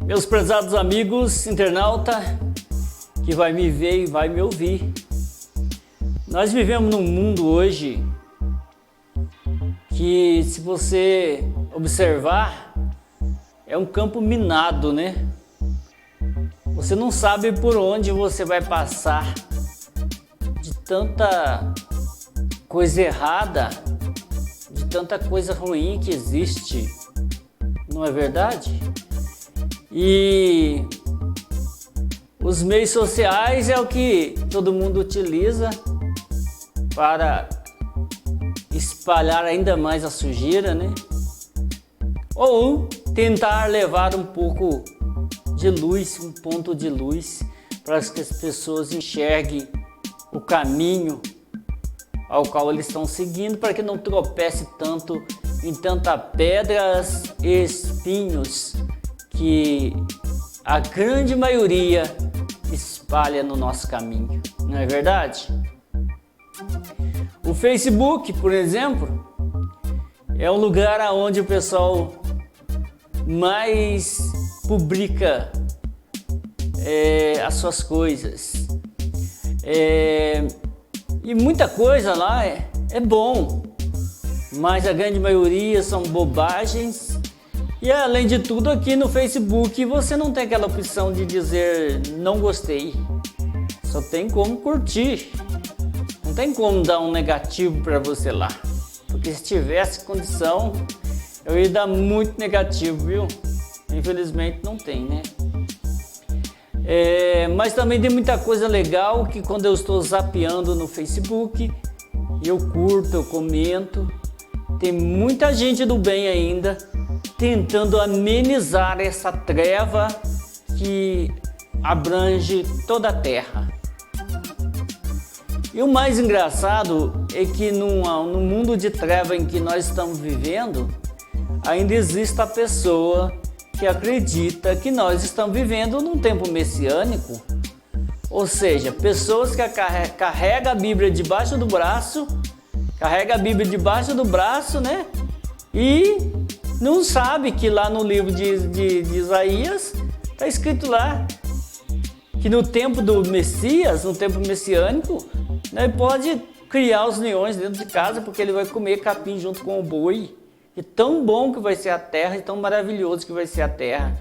Meus prezados amigos, internauta, que vai me ver e vai me ouvir. Nós vivemos num mundo hoje que, se você observar, é um campo minado, né? Você não sabe por onde você vai passar de tanta coisa errada, de tanta coisa ruim que existe, não é verdade? E os meios sociais é o que todo mundo utiliza para espalhar ainda mais a sujeira, né? Ou tentar levar um pouco de luz, um ponto de luz, para que as pessoas enxerguem o caminho ao qual eles estão seguindo, para que não tropece tanto em tantas pedras e espinhos que a grande maioria espalha no nosso caminho, não é verdade? O Facebook, por exemplo, é um lugar onde o pessoal mais publica as suas coisas. E muita coisa lá é bom, mas a grande maioria são bobagens. E além de tudo, aqui no Facebook você não tem aquela opção de dizer não gostei, só tem como curtir, não tem como dar um negativo para você lá, porque se tivesse condição eu ia dar muito negativo, viu? Infelizmente não tem, né? Mas também tem muita coisa legal que quando eu estou zapeando no Facebook, eu curto, eu comento. Tem muita gente do bem ainda tentando amenizar essa treva que abrange toda a terra. E o mais engraçado é que no mundo de treva em que nós estamos vivendo, ainda existe a pessoa que acredita que nós estamos vivendo num tempo messiânico, ou seja, pessoas que carregam a Bíblia debaixo do braço, né? E não sabe que lá no livro de Isaías está escrito lá que no tempo do Messias, no tempo messiânico, né, pode criar os leões dentro de casa, porque ele vai comer capim junto com o boi. E tão bom que vai ser a terra, e tão maravilhoso que vai ser a terra.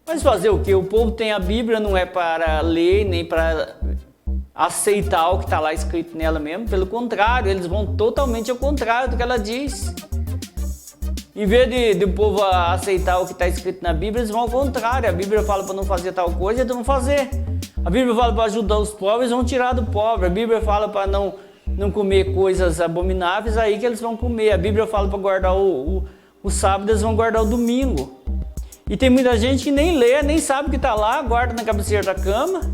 Mas fazer o quê? O povo tem a Bíblia, não é para ler, nem para aceitar o que está lá escrito nela mesmo. Pelo contrário, eles vão totalmente ao contrário do que ela diz. Em vez de o povo aceitar o que está escrito na Bíblia, eles vão ao contrário. A Bíblia fala para não fazer tal coisa, eles vão fazer. A Bíblia fala para ajudar os pobres, eles vão tirar do pobre. A Bíblia fala para não comer coisas abomináveis, aí que eles vão comer. A Bíblia fala para guardar o sábado, eles vão guardar o domingo. E tem muita gente que nem lê, nem sabe o que está lá, guarda na cabeceira da cama.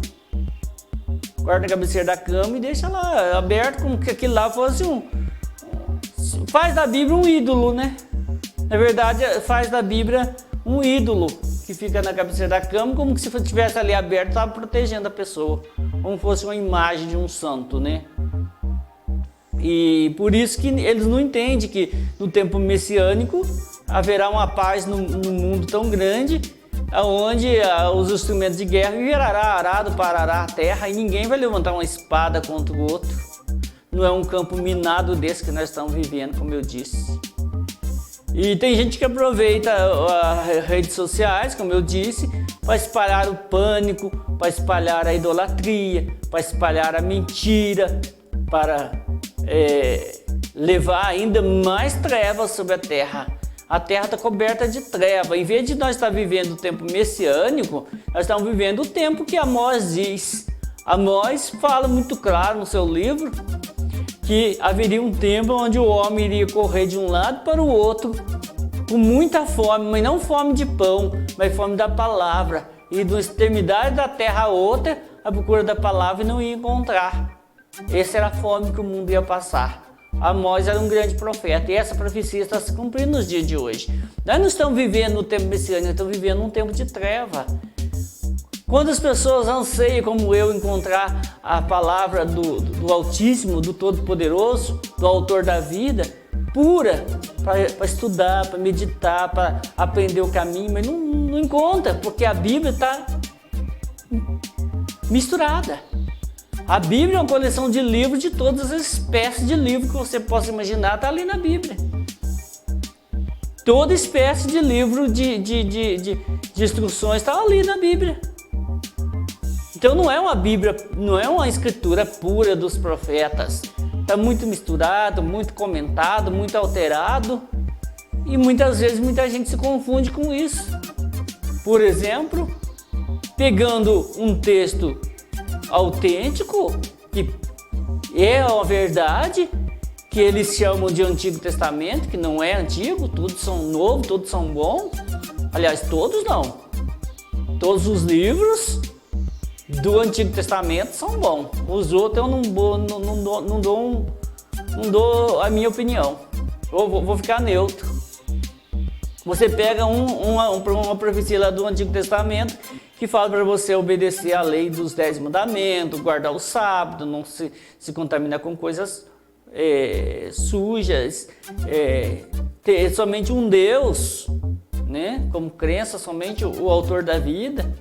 Guarda na cabeceira da cama e deixa lá aberto, como que aquilo lá fosse faz da Bíblia um ídolo, né? Na verdade, faz da Bíblia um ídolo que fica na cabeceira da cama, como que se estivesse ali aberto, estava protegendo a pessoa, como fosse uma imagem de um santo, né? E por isso que eles não entendem que no tempo messiânico haverá uma paz no mundo tão grande, onde os instrumentos de guerra virará arado, parará a terra e ninguém vai levantar uma espada contra o outro. Não é um campo minado desse que nós estamos vivendo, como eu disse. E tem gente que aproveita as redes sociais, como eu disse, para espalhar o pânico, para espalhar a idolatria, para espalhar a mentira, para levar ainda mais trevas sobre a terra. A terra está coberta de treva. Em vez de nós estar vivendo o tempo messiânico, nós estamos vivendo o tempo que Amós diz. Amós fala muito claro no seu livro que haveria um tempo onde o homem iria correr de um lado para o outro com muita fome, mas não fome de pão, mas fome da palavra. E de uma extremidade da terra a outra, à procura da palavra e não ia encontrar. Essa era a fome que o mundo ia passar. Amós era um grande profeta e essa profecia está se cumprindo nos dias de hoje. Nós não estamos vivendo no tempo messiânico, nós estamos vivendo um tempo de treva. Quando as pessoas anseiam, como eu, encontrar a palavra do Altíssimo, do Todo-Poderoso, do Autor da vida, pura para estudar, para meditar, para aprender o caminho, mas não encontra, porque a Bíblia está misturada. A Bíblia é uma coleção de livros, de todas as espécies de livros que você possa imaginar, está ali na Bíblia. Toda espécie de livro de instruções está ali na Bíblia. Então não é uma Bíblia, não é uma escritura pura dos profetas. Está muito misturado, muito comentado, muito alterado. E muitas vezes muita gente se confunde com isso. Por exemplo, pegando um texto autêntico, que é a verdade, que eles chamam de Antigo Testamento, que não é antigo, todos são novos, todos são bons. Aliás, todos não. Todos os livros do Antigo Testamento são bons. Os outros eu não dou a minha opinião. Vou ficar neutro. Você pega uma profecia lá do Antigo Testamento que fala para você obedecer à lei dos 10 mandamentos, guardar o sábado, não se contaminar com coisas sujas, ter somente um Deus, né? Como crença, somente o autor da vida.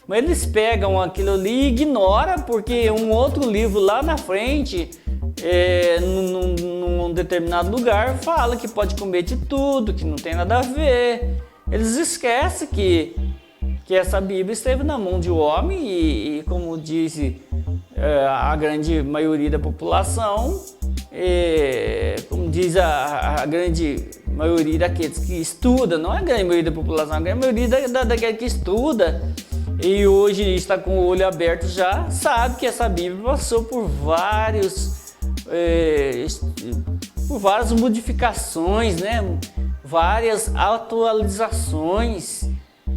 Mas eles pegam aquilo ali e ignoram, porque um outro livro lá na frente, num determinado lugar, fala que pode comer de tudo, que não tem nada a ver. Eles esquecem que essa Bíblia esteve na mão de um homem e como diz a grande maioria da população, como diz a grande maioria daqueles que estuda, não é a grande maioria da população, a grande maioria daqueles que estuda e hoje está com o olho aberto já, sabe que essa Bíblia passou por várias modificações, né? Várias atualizações.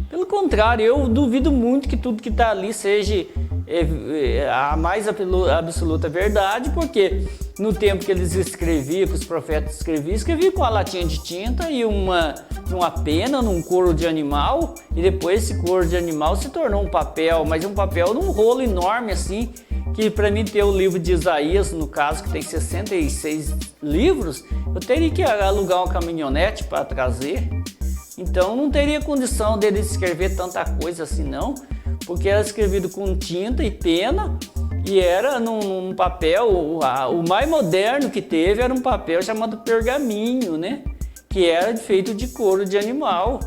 Pelo contrário, eu duvido muito que tudo que está ali seja a mais absoluta verdade, porque no tempo que eles escreviam, que os profetas escreviam com a latinha de tinta e uma pena, num couro de animal, e depois esse couro de animal se tornou um papel, mas um papel num rolo enorme assim, que para mim ter o livro de Isaías, no caso, que tem 66 livros, eu teria que alugar uma caminhonete para trazer. Então não teria condição dele escrever tanta coisa assim não, porque era escrevido com tinta e pena e era num papel, o mais moderno que teve era um papel chamado pergaminho, né? Que era feito de couro de animal.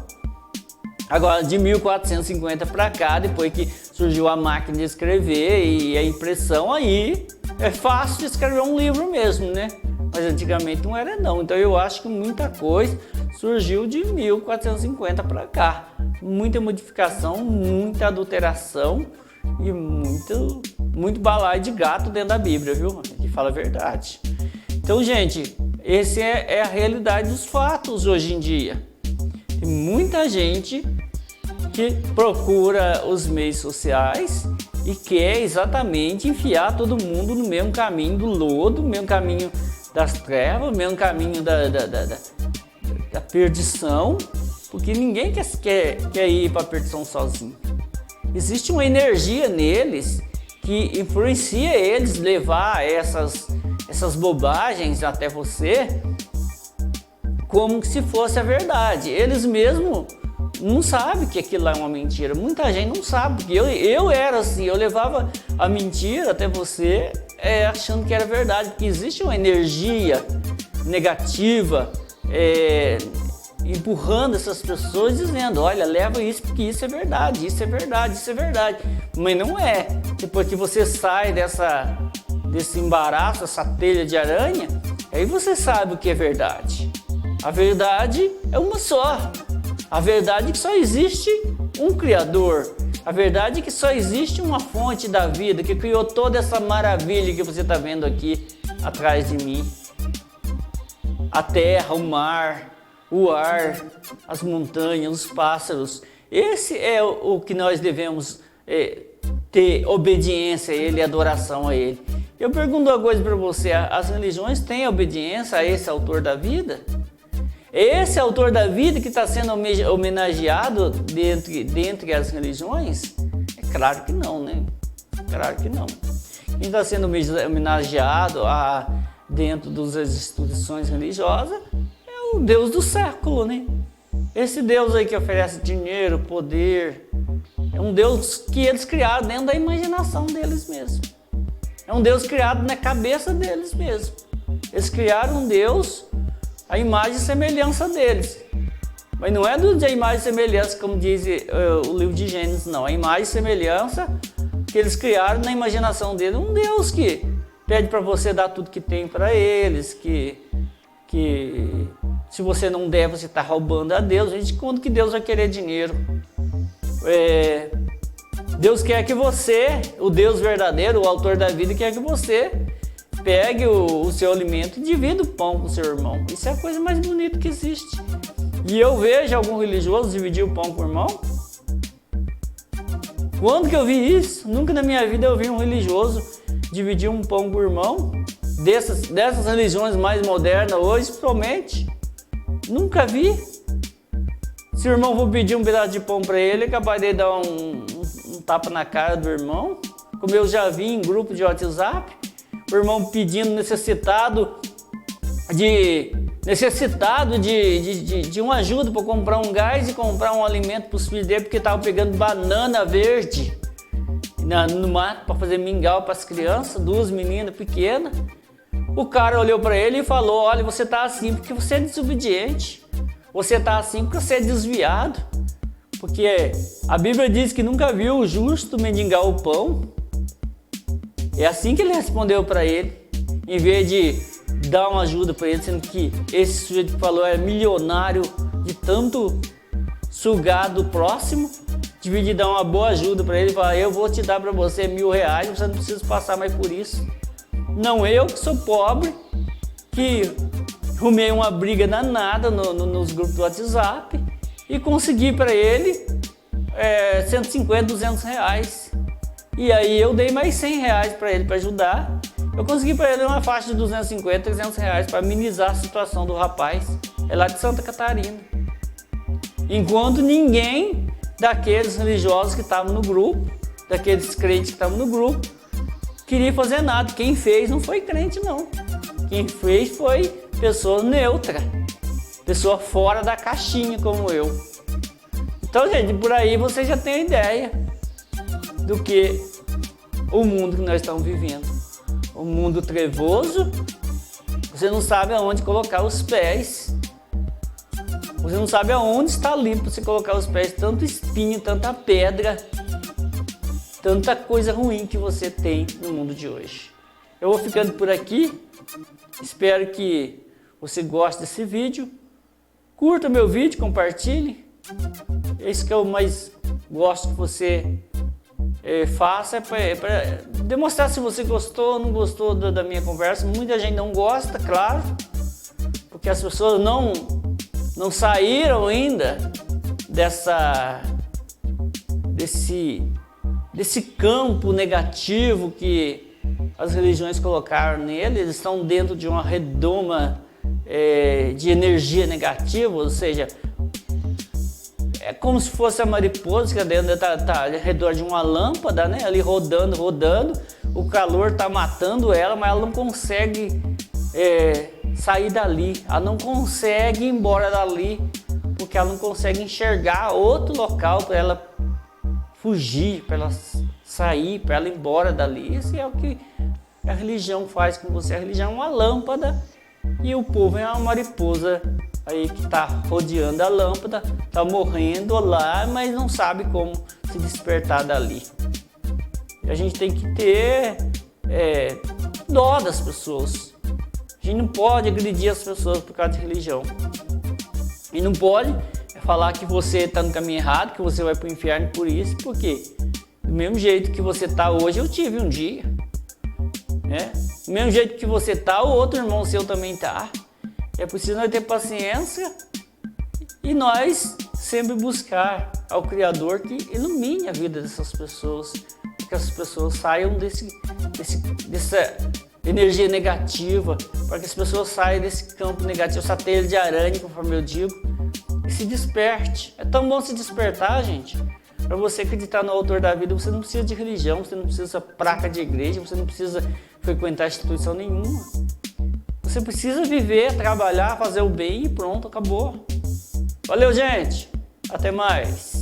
Agora de 1450 para cá, depois que surgiu a máquina de escrever e a impressão, aí é fácil de escrever um livro mesmo, né? Mas antigamente não era não, então eu acho que muita coisa surgiu de 1450 para cá. Muita modificação, muita adulteração e muito balaio de gato dentro da Bíblia, viu? Que fala a verdade. Então, gente, essa é a realidade dos fatos hoje em dia. Tem muita gente que procura os meios sociais e quer exatamente enfiar todo mundo no mesmo caminho do lodo, no mesmo caminho das trevas, no mesmo caminho da perdição, porque ninguém quer ir para a perdição sozinho. Existe uma energia neles que influencia eles levar essas bobagens até você como se fosse a verdade. Eles mesmos não sabem que aquilo lá é uma mentira. Muita gente não sabe, porque eu era assim, eu levava a mentira até você achando que era verdade, porque existe uma energia negativa empurrando essas pessoas, dizendo, olha, leva isso porque isso é verdade, isso é verdade, isso é verdade. Mas não é. Depois que você sai desse embaraço, essa telha de aranha, aí você sabe o que é verdade. A verdade é uma só. A verdade é que só existe um Criador. A verdade é que só existe uma fonte da vida que criou toda essa maravilha que você está vendo aqui atrás de mim. A terra, o mar, o ar, as montanhas, os pássaros. Esse é o que nós devemos ter obediência a Ele, adoração a Ele. Eu pergunto uma coisa para você, as religiões têm obediência a esse autor da vida? Esse autor da vida que está sendo homenageado dentre as religiões? É claro que não, né? Claro que não. Quem está sendo homenageado dentro das instituições religiosas o Deus do século, né? Esse Deus aí que oferece dinheiro, poder, é um Deus que eles criaram dentro da imaginação deles mesmos. É um Deus criado na cabeça deles mesmos. Eles criaram um Deus, a imagem e semelhança deles. Mas não é da imagem e semelhança, como diz o livro de Gênesis, não. A imagem e semelhança que eles criaram na imaginação deles. Um Deus que pede para você dar tudo que tem para eles, que se você não der, você está roubando a Deus. A gente conta que Deus vai querer dinheiro. Deus quer que você, o Deus verdadeiro, o autor da vida, quer que você pegue o seu alimento e divida o pão com o seu irmão. Isso é a coisa mais bonita que existe. E eu vejo algum religioso dividir o pão com o irmão. Quando que eu vi isso? Nunca na minha vida eu vi um religioso dividir um pão com o irmão. Dessas religiões mais modernas hoje, principalmente. Nunca vi. Se o irmão for pedir um pedaço de pão para ele, é capaz de dar um tapa na cara do irmão. Como eu já vi em grupo de WhatsApp, o irmão pedindo necessitado de uma ajuda para comprar um gás e comprar um alimento para os filhos dele, porque estava pegando banana verde no mato para fazer mingau para as crianças, 2 meninas pequenas. O cara olhou para ele e falou: olha, você está assim porque você é desobediente, você está assim porque você é desviado, porque a Bíblia diz que nunca viu o justo mendigar o pão. É assim que ele respondeu para ele, em vez de dar uma ajuda para ele, sendo que esse sujeito que falou é milionário de tanto sugar do próximo, devia de dar uma boa ajuda para ele e falar: eu vou te dar para você R$1.000, você não precisa passar mais por isso. Não eu que sou pobre, que arrumei uma briga danada nos grupos do WhatsApp e consegui para ele 150, R$200. E aí eu dei mais R$100 para ele para ajudar. Eu consegui para ele uma faixa de 250, R$300 para minimizar a situação do rapaz. É lá de Santa Catarina. Enquanto ninguém daqueles religiosos que estavam no grupo, daqueles crentes que estavam no grupo, queria fazer nada. Quem fez não foi crente, não. Quem fez foi pessoa neutra, pessoa fora da caixinha como eu. Então, gente, por aí você já tem a ideia do que o mundo que nós estamos vivendo. Um mundo trevoso, você não sabe aonde colocar os pés, você não sabe aonde está limpo para você colocar os pés, tanto espinho, tanta pedra, tanta coisa ruim que você tem no mundo de hoje. Eu vou ficando por aqui, espero que você goste desse vídeo, curta meu vídeo, compartilhe, é isso que eu mais gosto que você faça, para demonstrar se você gostou ou não gostou da minha conversa. Muita gente não gosta, claro, porque as pessoas não saíram ainda desse campo negativo que as religiões colocaram nele. Eles estão dentro de uma redoma de energia negativa, ou seja, é como se fosse a mariposa que está ao redor de uma lâmpada, né? Ali rodando, o calor está matando ela, mas ela não consegue sair dali, ela não consegue ir embora dali, porque ela não consegue enxergar outro local para ela fugir, para ela sair, para ela ir embora dali. Isso é o que a religião faz com você. A religião é uma lâmpada e o povo é uma mariposa aí que está rodeando a lâmpada, está morrendo lá, mas não sabe como se despertar dali. E a gente tem que ter dó das pessoas. A gente não pode agredir as pessoas por causa de religião. E não pode falar que você está no caminho errado, que você vai para o inferno por isso, porque do mesmo jeito que você está hoje, eu tive um dia. Do mesmo jeito que você está, o outro irmão seu também está. É preciso nós ter paciência e nós sempre buscar ao Criador que ilumine a vida dessas pessoas, que essas pessoas saiam dessa energia negativa, para que as pessoas saiam desse campo negativo, essa teia de aranha, conforme eu digo, e se desperte. É tão bom se despertar, gente. Para você acreditar no autor da vida, você não precisa de religião, você não precisa de placa de igreja, você não precisa frequentar instituição nenhuma. Você precisa viver, trabalhar, fazer o bem e pronto, acabou. Valeu, gente. Até mais.